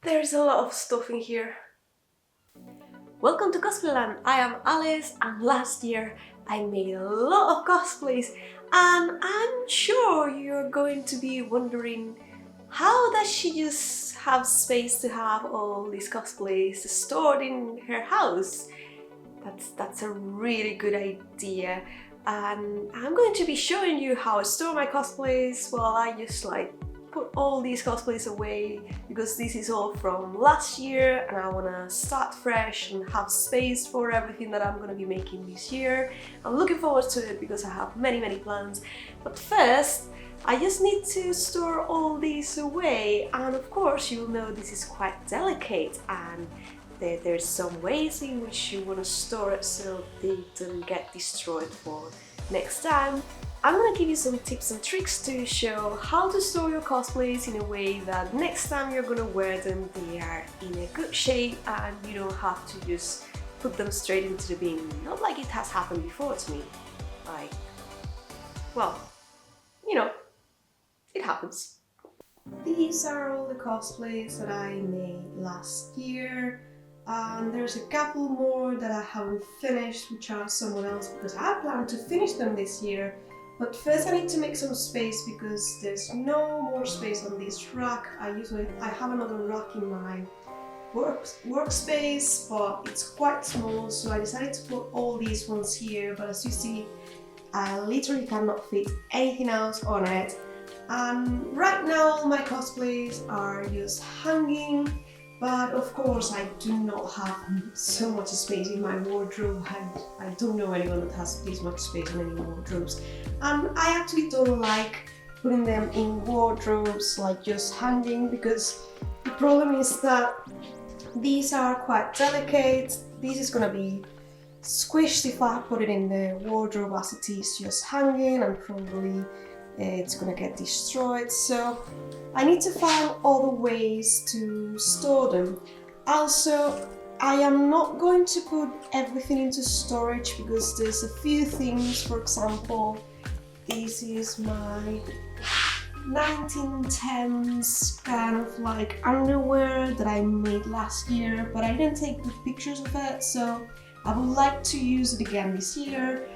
There's a lot of stuff in here. Welcome to Cosplayland. I am Alice, and last year I made a lot of cosplays, and I'm sure you're going to be wondering, how does she just have space to have all these cosplays stored in her house? That's a really good idea, and I'm going to be showing you how I store my cosplays while I just put all these cosplays away, because this is all from last year and I want to start fresh and have space for everything that I'm going to be making this year. I'm looking forward to it because I have many plans. But first, I just need to store all these away, and of course you'll know this is quite delicate, and there's some ways in which you want to store it so they don't get destroyed for next time. I'm gonna give you some tips and tricks to show how to store your cosplays in a way that next time you're gonna wear them, they are in a good shape and you don't have to just put them straight into the bin. Not like it has happened before to me. Well, it happens. These are all the cosplays that I made last year. And there's a couple more that I haven't finished, which are someone else, because I plan to finish them this year. But first I need to make some space because there's no more space on this rack. I have another rack in my workspace, but it's quite small, so I decided to put all these ones here. But as you see, I literally cannot fit anything else on it. And right now my cosplays are just hanging. But of course I do not have so much space in my wardrobe, and I don't know anyone that has this much space in any wardrobes. And I actually don't like putting them in wardrobes like just hanging, because the problem is that these are quite delicate. This is gonna be squished if I put it in the wardrobe as it is just hanging, and probably it's gonna get destroyed. So I need to find other ways to store them. Also, I am not going to put everything into storage because there's a few things. For example, this is my 1910s kind of underwear that I made last year, but I didn't take good pictures of it, so I would like to use it again this year.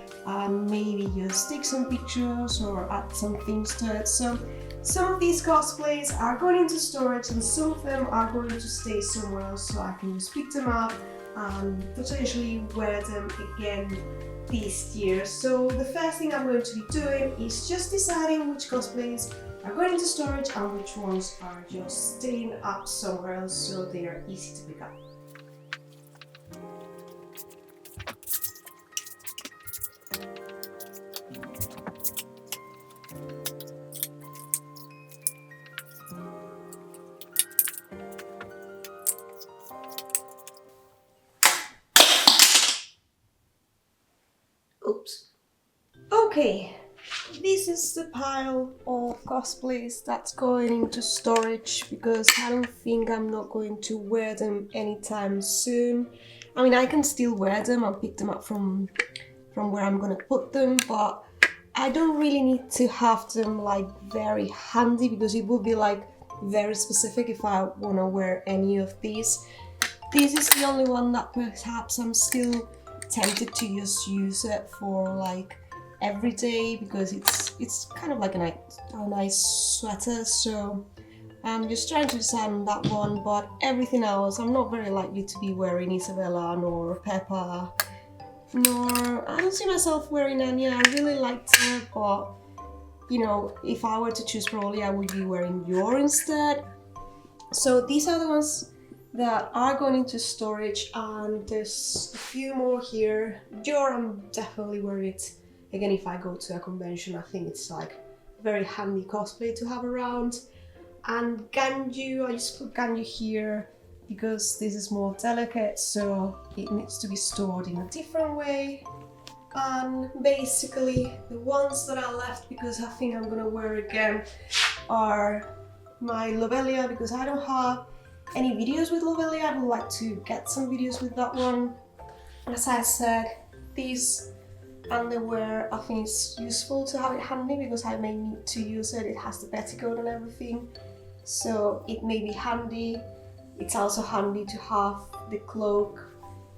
Maybe just take some pictures or add some things to it. So some of these cosplays are going into storage and some of them are going to stay somewhere else, so I can just pick them up and potentially wear them again this year. So the first thing I'm going to be doing is just deciding which cosplays are going into storage and which ones are just staying up somewhere else so they are easy to pick up. Oops. Okay, this is the pile of cosplays that's going into storage because I don't think I'm not going to wear them anytime soon. I mean, I can still wear them and pick them up from where I'm gonna put them, but I don't really need to have them very handy, because it would be very specific if I wanna wear any of these. This is the only one that perhaps I'm still tempted to just use it for every day, because it's kind of like a nice sweater. So I'm just trying to decide on that one, but everything else I'm not very likely to be wearing. Isabella nor Peppa, nor I don't see myself wearing Anya. I really liked her, but if I were to choose, probably I would be wearing Yor instead. So these are the ones that are going into storage, and there's a few more here. Yor, I'm definitely wearing it again if I go to a convention. I think it's very handy cosplay to have around. And Ganyu, I just put Ganyu here because this is more delicate, so it needs to be stored in a different way. And basically the ones that are left, because I think I'm gonna wear again, are my Lobelia, because I don't have any videos with Lobelia. I would like to get some videos with that one. As I said, this underwear, I think it's useful to have it handy because I may need to use it. It has the petticoat and everything, so it may be handy. It's also handy to have the cloak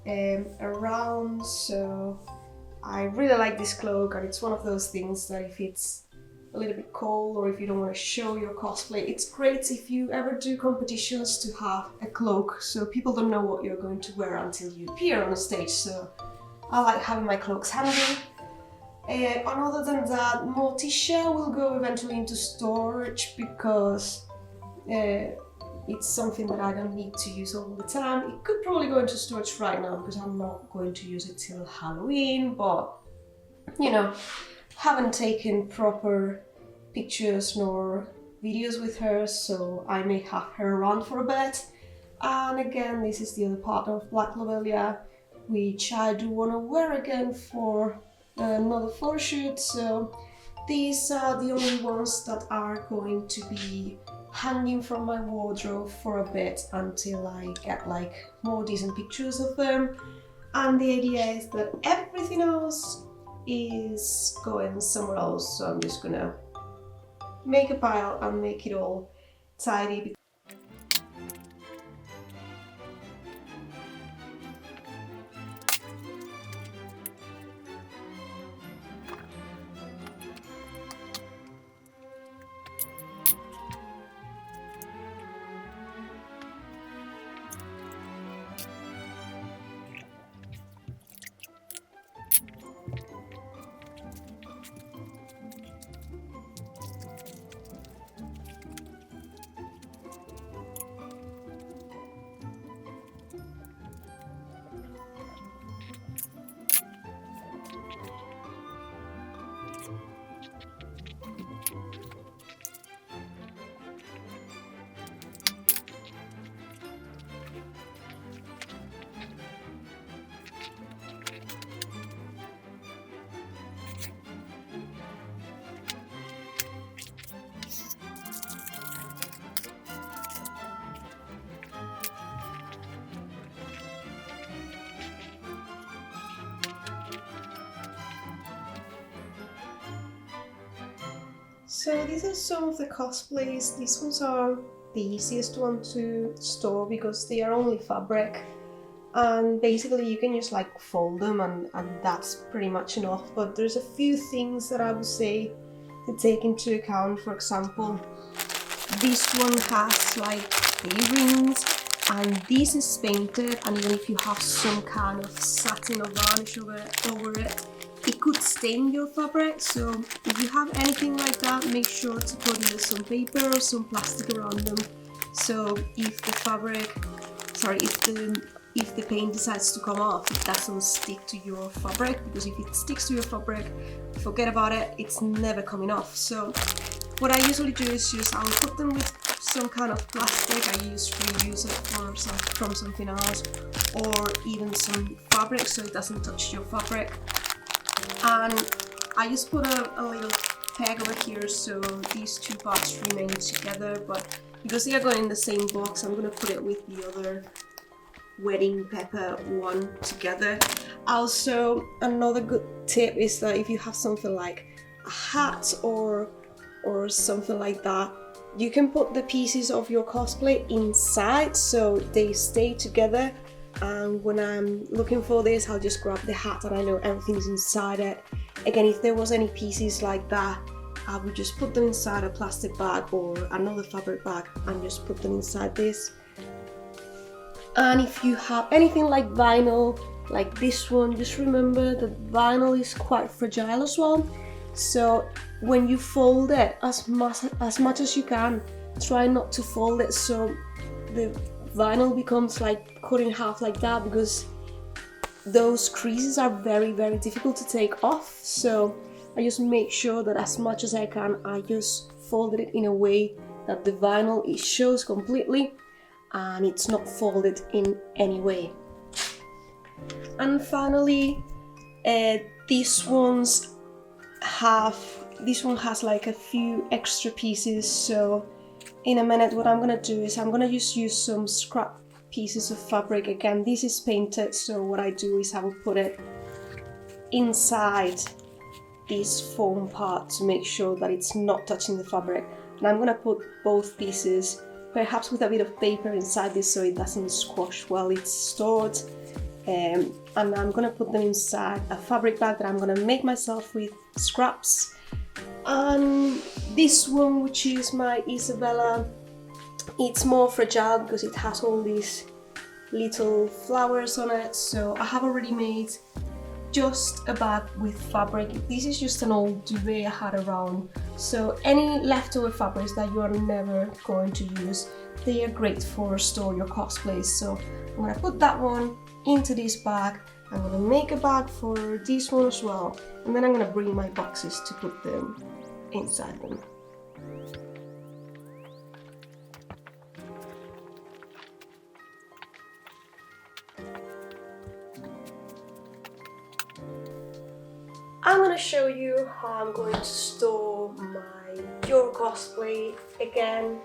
around, so I really like this cloak, and it's one of those things that if it's a little bit cold or if you don't want to show your cosplay, it's great if you ever do competitions to have a cloak, so people don't know what you're going to wear until you appear on the stage. So I like having my cloaks handy. And other than that, Morticia will go eventually into storage because it's something that I don't need to use all the time. It could probably go into storage right now because I'm not going to use it till Halloween, but you know, haven't taken proper pictures nor videos with her, so I may have her around for a bit. And again, this is the other part of Black Lobelia, which I do want to wear again for another photo shoot, so these are the only ones that are going to be hanging from my wardrobe for a bit until I get like more decent pictures of them. And the idea is that everything else is going somewhere else, so I'm just gonna make a pile and make it all tidy. So these are some of the cosplays. These ones are the easiest one to store because they are only fabric, and basically you can just like fold them and that's pretty much enough. But there's a few things that I would say to take into account. For example, this one has like earrings, and this is painted, and even if you have some kind of satin or varnish over it could stain your fabric. So if you have anything like that, make sure to put either some paper or some plastic around them. So if the fabric, if the paint decides to come off, it doesn't stick to your fabric, because if it sticks to your fabric, forget about it, it's never coming off. So what I usually do is I'll put them with some kind of plastic. I use reuse it from something else, or even some fabric so it doesn't touch your fabric. And I just put a little peg over here so these two parts remain together, but because they are going in the same box, I'm going to put it with the other wedding pepper one together. Also, another good tip is that if you have something like a hat or something like that, you can put the pieces of your cosplay inside so they stay together. And when I'm looking for this, I'll just grab the hat and I know everything's inside it. Again, if there was any pieces like that, I would just put them inside a plastic bag or another fabric bag and just put them inside this. And if you have anything like vinyl, like this one, just remember that vinyl is quite fragile as well. So when you fold it, as much as you can, try not to fold it so the vinyl becomes like cut in half like that, because those creases are very, very difficult to take off. So I just make sure that as much as I can, I just folded it in a way that the vinyl it shows completely and it's not folded in any way. And finally, this one has like a few extra pieces. So in a minute, what I'm gonna do is I'm gonna just use some scrap pieces of fabric. Again, this is painted, so what I do is I will put it inside this foam part to make sure that it's not touching the fabric. And I'm gonna put both pieces perhaps with a bit of paper inside this so it doesn't squash while it's stored. And I'm gonna put them inside a fabric bag that I'm gonna make myself with scraps. And this one, which is my Isabella, it's more fragile because it has all these little flowers on it. So I have already made just a bag with fabric. This is just an old duvet I had around. So any leftover fabrics that you are never going to use, they are great for store your cosplays. So I'm gonna put that one into this bag. I'm gonna make a bag for this one as well. And then I'm gonna bring my boxes to put them inside them. I'm gonna show you how I'm going to store my Your Cosplay again.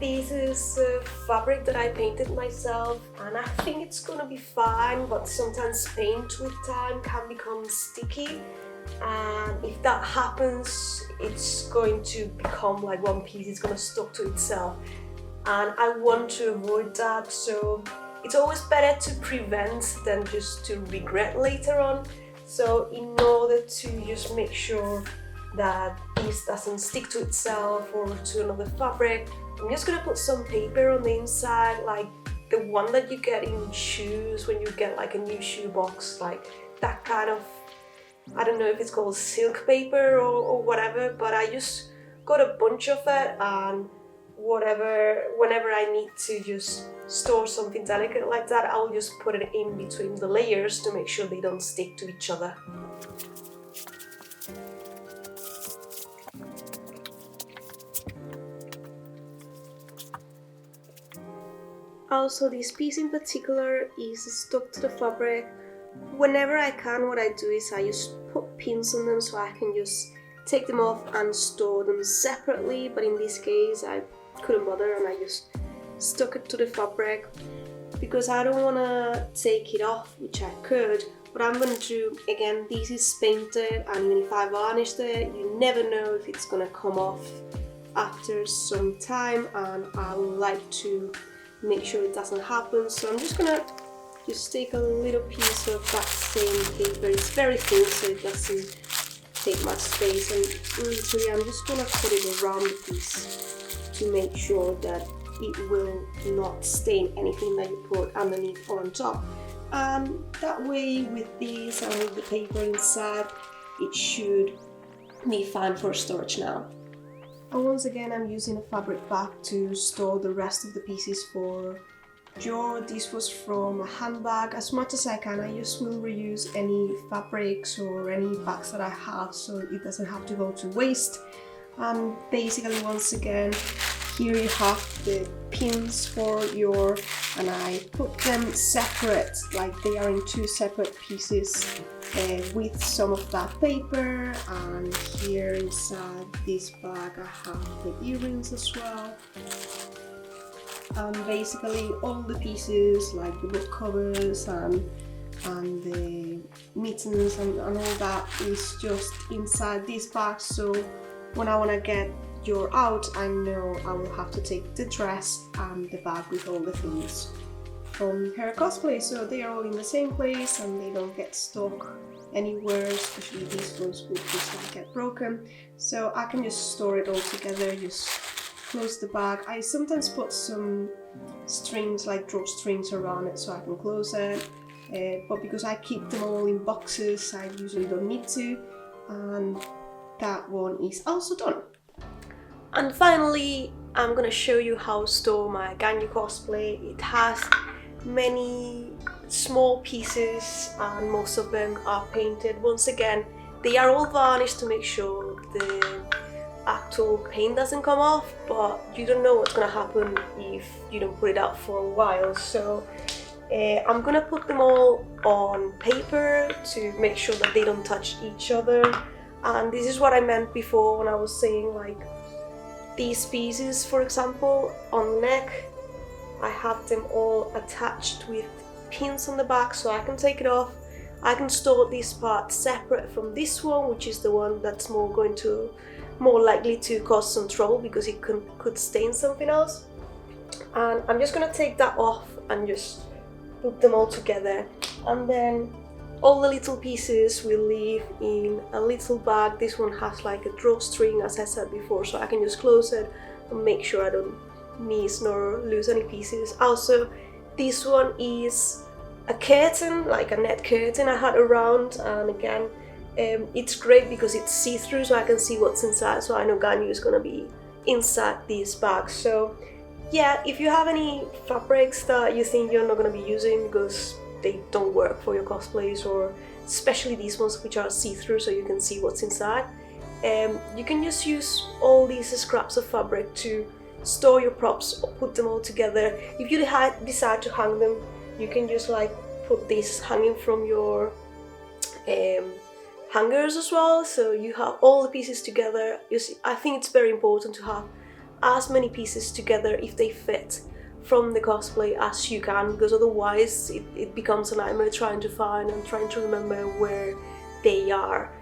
This is fabric that I painted myself, and I think it's gonna be fine, but sometimes paint with time can become sticky, and if that happens, it's going to become like one piece, it's gonna stick to itself, and I want to avoid that. So it's always better to prevent than just to regret later on. So in order to just make sure that this doesn't stick to itself or to another fabric, I'm just gonna put some paper on the inside, like the one that you get in shoes when you get like a new shoe box, like that kind of, I don't know if it's called silk paper or whatever, but I just got a bunch of it, and whenever I need to just store something delicate like that, I'll just put it in between the layers to make sure they don't stick to each other. Also, this piece in particular is stuck to the fabric. Whenever I can, what I do is I just put pins on them so I can just take them off and store them separately, but in this case I couldn't bother and I just stuck it to the fabric because I don't want to take it off, which I could. What I'm going to do, again, this is painted, and even if I varnished it, you never know if it's going to come off after some time, and I would like to make sure it doesn't happen. So I'm just gonna take a little piece of that same paper. It's very thin, so it doesn't take much space, and literally I'm just gonna put it around the piece to make sure that it will not stain anything that you put underneath or on top. That way, with this and with the paper inside, it should be fine for storage now. And once again, I'm using a fabric bag to store the rest of the pieces for Joe. This was from a handbag. As much as I can, I just will reuse any fabrics or any bags that I have, so it doesn't have to go to waste. Basically, once again, here you have the pins for your, and I put them separate, like they are in two separate pieces with some of that paper. And here inside this bag I have the earrings as well. And basically all the pieces, like the book covers and the mittens and all that, is just inside this bag. So when I want to get Joe out, I know I will have to take the dress and the bag with all the things from her cosplay, so they are all in the same place and they don't get stuck anywhere, especially these ones would just like get broken. So I can just store it all together, just close the bag. I sometimes put some strings, like drawstrings around it, so I can close it, but because I keep them all in boxes, I usually don't need to. And that one is also done. And finally, I'm gonna show you how to store my Ganyu cosplay. It has many small pieces and most of them are painted. Once again, they are all varnished to make sure the actual paint doesn't come off, but you don't know what's gonna happen if you don't put it out for a while. So I'm gonna put them all on paper to make sure that they don't touch each other. And this is what I meant before when I was saying, like, these pieces, for example, on the neck, I have them all attached with pins on the back, so I can take it off. I can store this part separate from this one, which is the one that's more likely to cause some trouble because it could stain something else. and I'm just gonna take that off and just put them all together, and then all the little pieces will leave in a little bag. This one has like a drawstring, as I said before, so I can just close it and make sure I don't miss nor lose any pieces. Also, this one is a curtain, like a net curtain I had around, and again it's great because it's see-through, so I can see what's inside, so I know Ganyu is gonna be inside this bag. So yeah, if you have any fabrics that you think you're not gonna be using because they don't work for your cosplays, or especially these ones which are see-through so you can see what's inside, you can just use all these scraps of fabric to store your props or put them all together. If you decide to hang them, you can just like put this hanging from your hangers as well, so you have all the pieces together. You see, I think it's very important to have as many pieces together if they fit from the cosplay as you can, because otherwise it becomes a nightmare trying to find and trying to remember where they are.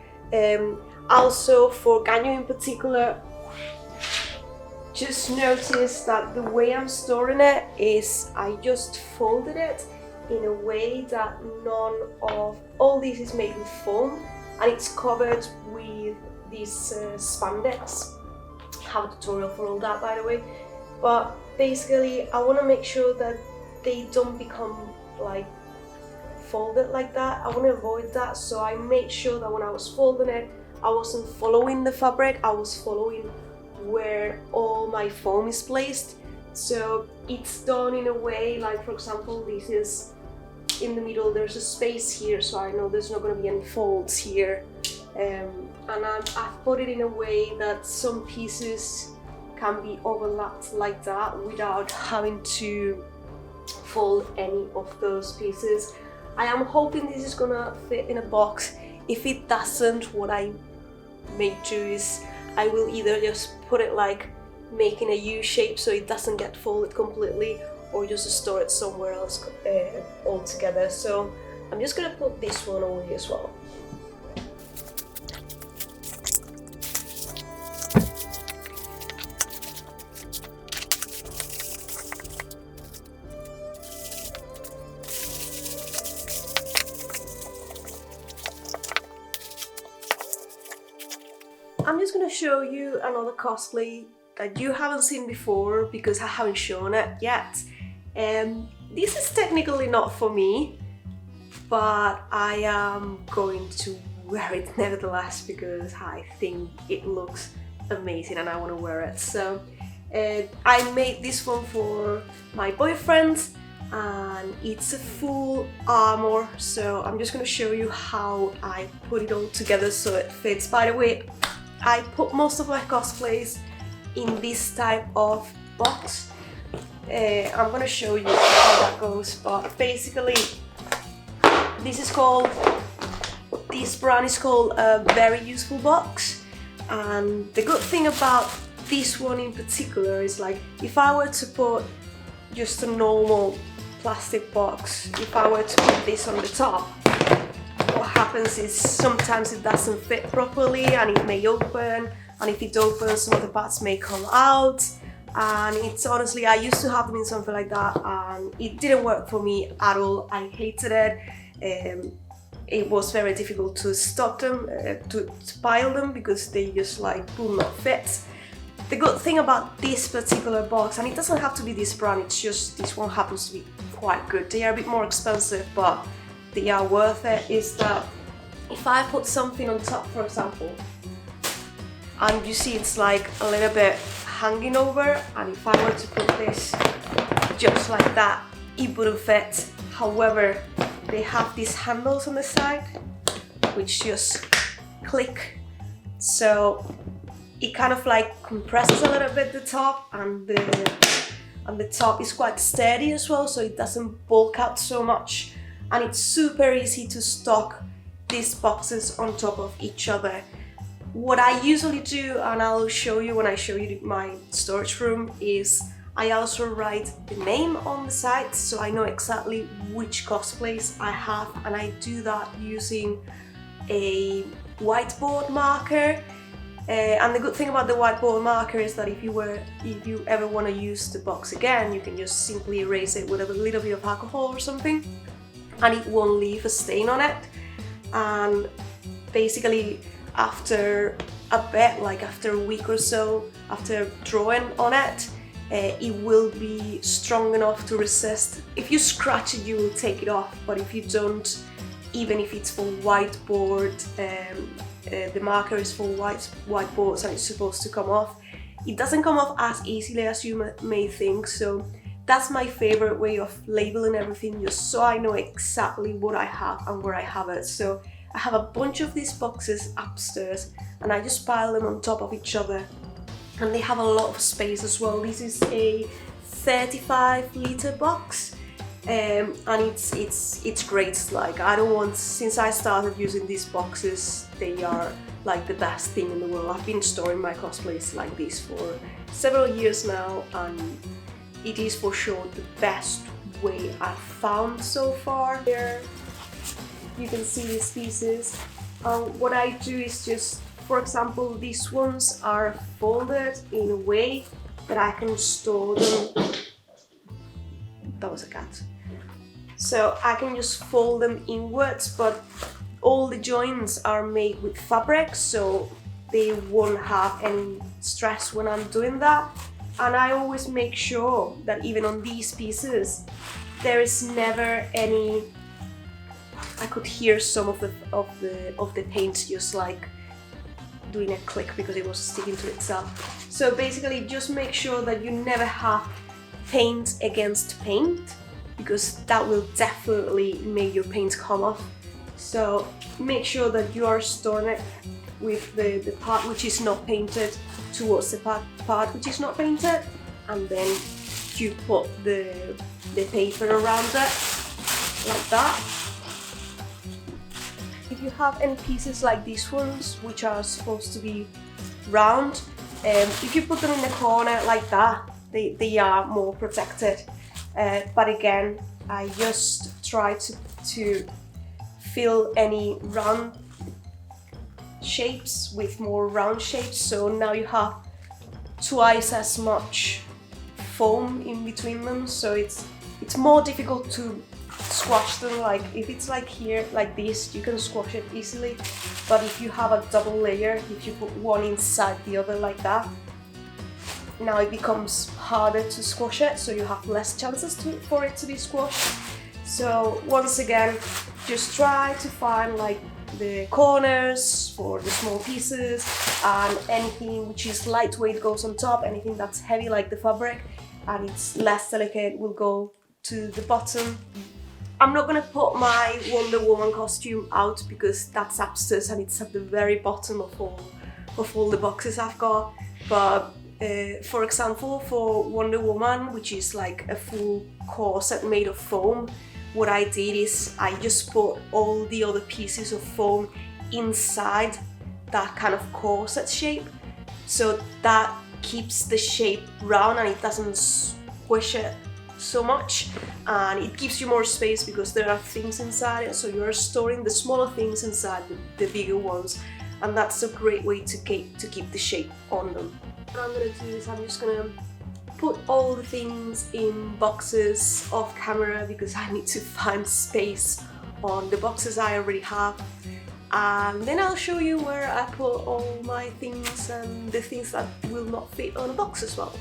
Also for Ganyu in particular, just notice that the way I'm storing it is I just folded it in a way that none of all this is made with foam, and it's covered with this spandex. I have a tutorial for all that, by the way, but basically I want to make sure that they don't become like folded like that. I want to avoid that, so I made sure that when I was folding it, I wasn't following the fabric, I was following where all my foam is placed. So it's done in a way, like for example, this is in the middle, there's a space here, so I know there's not going to be any folds here, and I've put it in a way that some pieces can be overlapped like that without having to fold any of those pieces. I am hoping this is gonna fit in a box. If it doesn't, what I may do is I will either just put it like making a U shape so it doesn't get folded completely, or just store it somewhere else altogether. So I'm just gonna put this one away as well. I'm just gonna show you another cosplay that you haven't seen before because I haven't shown it yet. This is technically not for me, but I am going to wear it nevertheless because I think it looks amazing and I want to wear it. So I made this one for my boyfriend, and it's a full armor, so I'm just going to show you how I put it all together so it fits. By the way, I put most of my cosplays in this type of box. I'm gonna show you how that goes, but basically this brand is called a Very Useful Box, and the good thing about this one in particular is, like, if I were to put just a normal plastic box, if I were to put this on the top, what happens is sometimes it doesn't fit properly and it may open, and if it opens some of the parts may come out, and it's honestly, I used to have them in something like that and it didn't work for me at all. I hated it. It was very difficult to stock them, to pile them, because they just like will not fit. The good thing about this particular box, and it doesn't have to be this brand, it's just this one happens to be quite good. They are a bit more expensive, but they are worth it, is that if I put something on top, for example, and you see it's like a little bit hanging over, and if I were to put this just like that, it wouldn't fit. However, they have these handles on the side which just click, so it kind of like compresses a little bit the top, and the top is quite sturdy as well, so it doesn't bulk out so much, and it's super easy to stock these boxes on top of each other. What I usually do, and I'll show you when I show you my storage room, is I also write the name on the side so I know exactly which cosplays I have, and I do that using a whiteboard marker. And the good thing about the whiteboard marker is that if you ever want to use the box again, you can just simply erase it with a little bit of alcohol or something, and it won't leave a stain on it. And basically after a bit, like after a week or so, after drawing on it, it will be strong enough to resist. If you scratch it, you will take it off, but if you don't, even if it's for whiteboard, the marker is for whiteboards and it's supposed to come off, it doesn't come off as easily as you may think. So that's my favorite way of labeling everything, just so I know exactly what I have and where I have it. So I have a bunch of these boxes upstairs and I just pile them on top of each other, and they have a lot of space as well. This is a 35-litre box. And it's great. Like, I don't want, since I started using these boxes, they are like the best thing in the world. I've been storing my cosplays like this for several years now, and it is for sure the best way I've found so far. Here you can see these pieces. What I do is just, for example, these ones are folded in a way that I can store them. That was a cat. So I can just fold them inwards, but all the joints are made with fabric, so they won't have any stress when I'm doing that. And I always make sure that even on these pieces, there is never any. I could hear some of the paint just like doing a click because it was sticking to itself. So basically, just make sure that you never have paint against paint, because that will definitely make your paint come off. So make sure that you are storing it with the part which is not painted towards the part which is not painted, and then you put the paper around it like that. If you have any pieces like these ones which are supposed to be round, if you put them in the corner like that, they are more protected. But again, I just try to fill any round shapes with more round shapes, so now you have twice as much foam in between them, so it's more difficult to squash them. Like if it's like here, like this, you can squash it easily, but if you have a double layer, if you put one inside the other like that, now it becomes harder to squash it, so you have less chances for it to be squashed. So once again, just try to find like the corners for the small pieces, and anything which is lightweight goes on top, anything that's heavy like the fabric and it's less delicate will go to the bottom. I'm not gonna put my Wonder Woman costume out because that's upstairs and it's at the very bottom of all the boxes I've got, but for example, for Wonder Woman, which is like a full corset made of foam, what I did is I just put all the other pieces of foam inside that kind of corset shape, so that keeps the shape round and it doesn't squish it so much, and it gives you more space because there are things inside it, so you're storing the smaller things inside the bigger ones, and that's a great way to keep the shape on them. What I'm gonna do is I'm just gonna put all the things in boxes off camera because I need to find space on the boxes I already have, and then I'll show you where I put all my things and the things that will not fit on a box as well.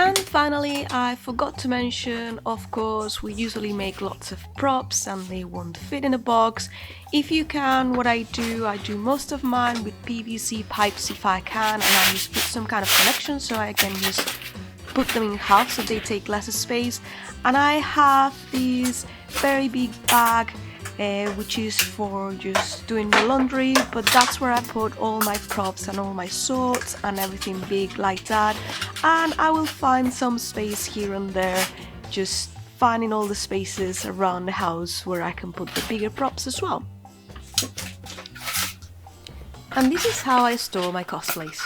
And finally, I forgot to mention, of course, we usually make lots of props and they won't fit in a box. If you can, what I do most of mine with PVC pipes if I can, and I just put some kind of connection so I can just put them in half so they take less space. And I have this very big bag which is for just doing the laundry, but that's where I put all my props and all my swords and everything big like that, and I will find some space here and there just finding all the spaces around the house where I can put the bigger props as well. And this is how I store my cosplays.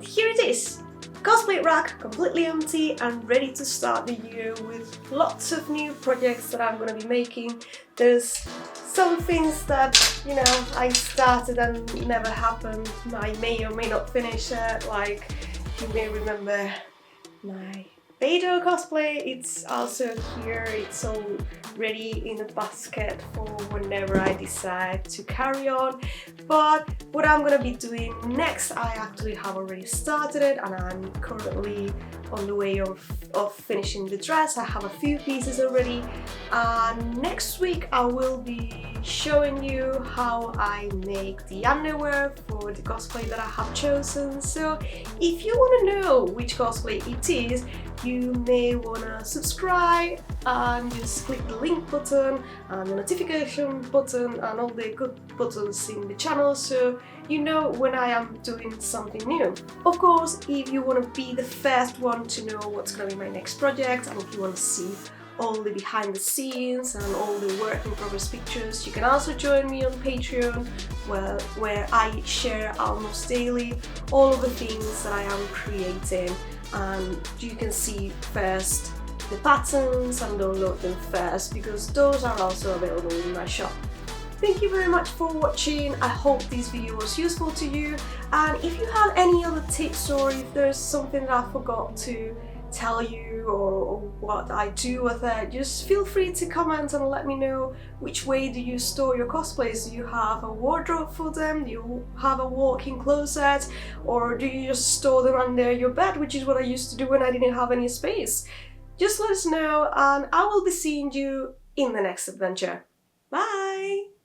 Here it is! Cosplay rack completely empty and ready to start the year with lots of new projects that I'm going to be making. There's some things that, you know, I started and never happened. I may or may not finish it, like you may remember my Beto cosplay. It's also here, it's all ready in a basket for whenever I decide to carry on. But what I'm gonna be doing next, I actually have already started it and I'm currently on the way of finishing the dress. I have a few pieces already, and next week I will be showing you how I make the underwear for the cosplay that I have chosen. So if you want to know which cosplay it is, you may want to subscribe and just click the link button and the notification button and all the good buttons in the channel so you know when I am doing something new. Of course, if you want to be the first one to know what's going to be my next project, and if you want to see all the behind the scenes and all the work in progress pictures, you can also join me on Patreon, where I share almost daily all of the things that I am creating, and you can see first the patterns and download them first, because those are also available in my shop. Thank you very much for watching. I hope this video was useful to you, and if you have any other tips or if there's something that I forgot to tell you or what I do with it, just feel free to comment and let me know which way do you store your cosplays. Do you have a wardrobe for them? Do you have a walk-in closet? Or do you just store them under your bed, which is what I used to do when I didn't have any space? Just let us know, and I will be seeing you in the next adventure. Bye!